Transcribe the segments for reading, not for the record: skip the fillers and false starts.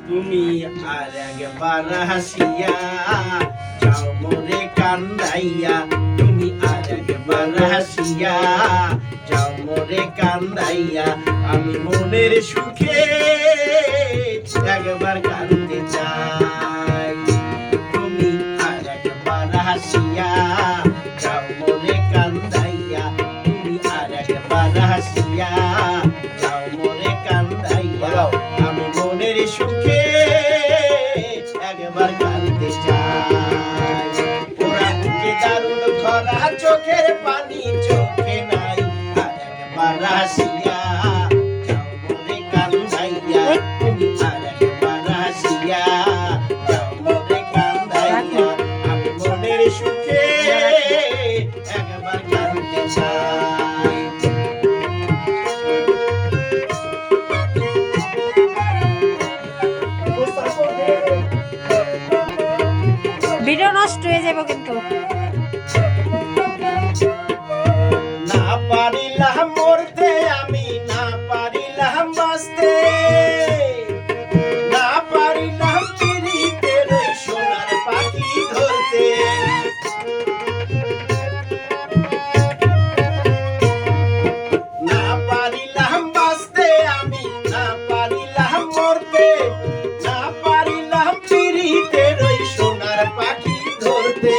তুমি আর একবার হাসিয়া যাও মোরে কান্দাইয়া, তুমি আর একবার হাসিয়া যাও মোরে কান্দাইয়া, আমি মনের সুখে একবার কাঁদতে চাই। তুমি আর একবার হাসিয়া যাও মোরে কান্দাইয়া, তুমি আর একবার হাসিয়া যাও মোরে কান্দাইয়া, আমি মনের সুখে একবার কাঁদতে চাই। ওরা বুকে দারুণ খরা, চোখের পানি চোখে নাই, আর একবার হাসিয়া যাও মোরে কান্দাইয়া, তুমি আর একবার হাসিয়া যাও মোরে কান্দাইয়া, আমি মনের সুখে একবার কাঁদতে চাই। ভিডিও নষ্ট হয়ে যাবে কিন্তু। না পারিলাম মরতে আমি, না পারিলাম বাঁচতে, না পারিলাম পিরিতের ওই সোনার পাখি ধরতে। না পারিলাম বাঁচতে আমি, না পারিলাম মরতে, না পারিলাম পিরিতের ওই সোনার পাখি ধরতে।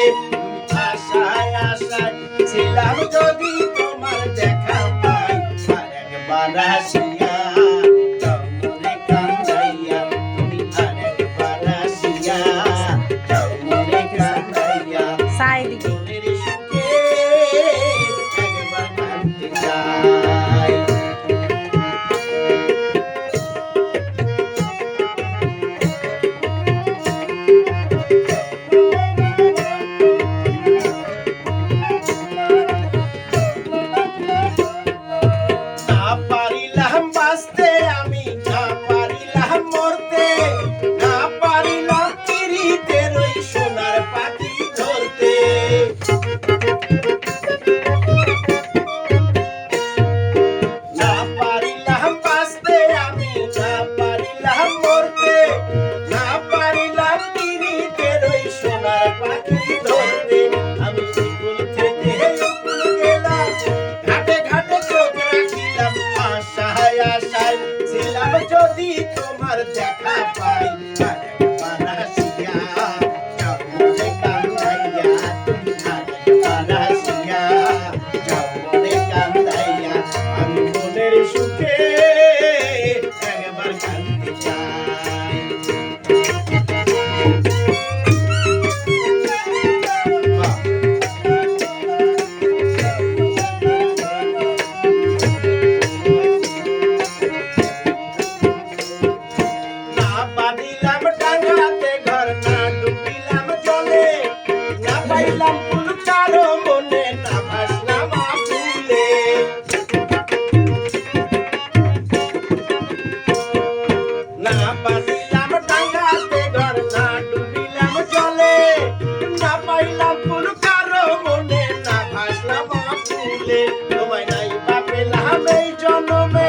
আশায় আশায় ছিলাম যদি তোমার দেখা পাই, আর একবার হাসিয়া যাও মোরে কান্দাইয়া, তুমি আর একবার হাসিয়া যাও মোরে কান্দাইয়া, সাইদিকে মনের সুখে একবার কাঁদতে চাই। না পারিলাম বাঁচতে আমি, না পারিলাম মরতে, না পারিলাম পিরিতের ওই সোনার পাখি ধরতে। না পারিলাম বাঁচতে আমি, না পারিলাম মরতে, না পারিলাম পিরিতের ওই সোনার পাখি ধরতে। আমি স্কুল থেকে স্কুল গেলাম, ঘাটে ঘাটে চোখ রাখিলাম, আশায় আশায় ছিলাম যদি তোমার দেখা পাই, আর একবার হাসিয়া যাও মোরে কান্দাইয়া, তুমি আর একবার হাসিয়া যাও মোরে কান্দাইয়া, আমি মনের সুখে একবার কাঁদতে চাই। বাহ! না বাঁধিলাম ডাঙাতে ঘর, না ডুবিলাম জলে, না পাইলাম ফুল চারো মনে, না ভাসলাম ফুলে। না বাঁধিলাম ডাঙাতে ঘর, না ডুবিলাম জলে, না পাইলাম ফুল কারো মনে, না ভাসলাম ফুলে। তোমায় নাই বা পেলাম এই জন্মে,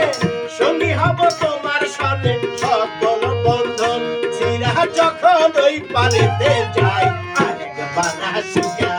সঙ্গী হব তোমার সনে, সকল বন্ধন ছিঁড়া যখন ওই পারেতে যায়, আর একবার হাসিয়া